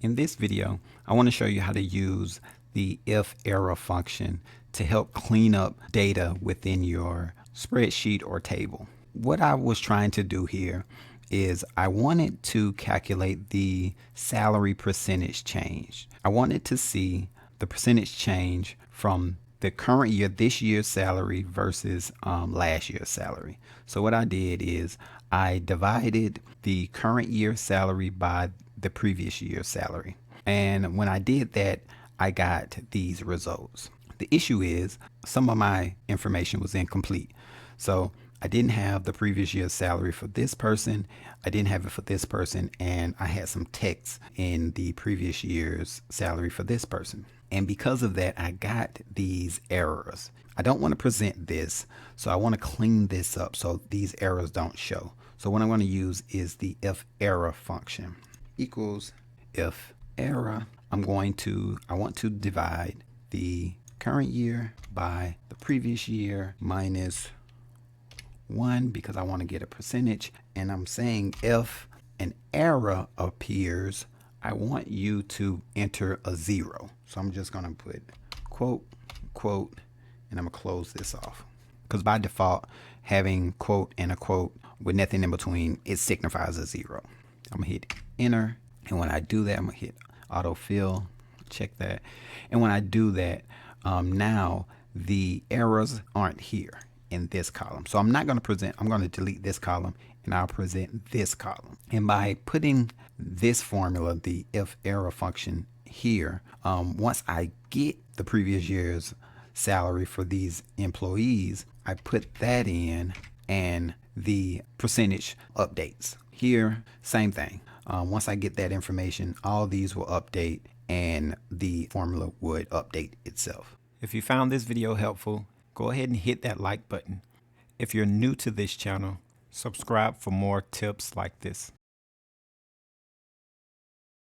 In this video, I want to show you how to use the IFERROR function to help clean up data within your spreadsheet or table. What I was trying to do here is I wanted to calculate the salary percentage change. I wanted to see the percentage change from the current year, this year's salary versus last year's salary. So what I did is I divided the current year salary by the previous year's salary. And when I did that, I got these results. The issue is some of my information was incomplete. So I didn't have the previous year's salary for this person. I didn't have it for this person. And I had some text in the previous year's salary for this person. And because of that, I got these errors. I don't want to present this, so I want to clean this up so these errors don't show. So what I'm going to use is the IFERROR function equals IFERROR. I want to divide the current year by the previous year minus 1 because I want to get a percentage. And I'm saying if an error appears, I want you to enter a 0. So I'm just going to put quote, quote, and I'm going to close this off. Because by default, having quote and a quote with nothing in between, it signifies a 0. I'm going to hit enter. And when I do that, I'm going to hit autofill. Check that. And when I do that, now the errors aren't here in this column. So I'm not going to present, I'm going to delete this column and I'll present this column. And by putting this formula, the IFERROR function here, once I get the previous year's salary for these employees, I put that in and the percentage updates. Here, same thing. Once I get that information, all these will update and the formula would update itself. If you found this video helpful, go ahead and hit that like button. If you're new to this channel, subscribe for more tips like this.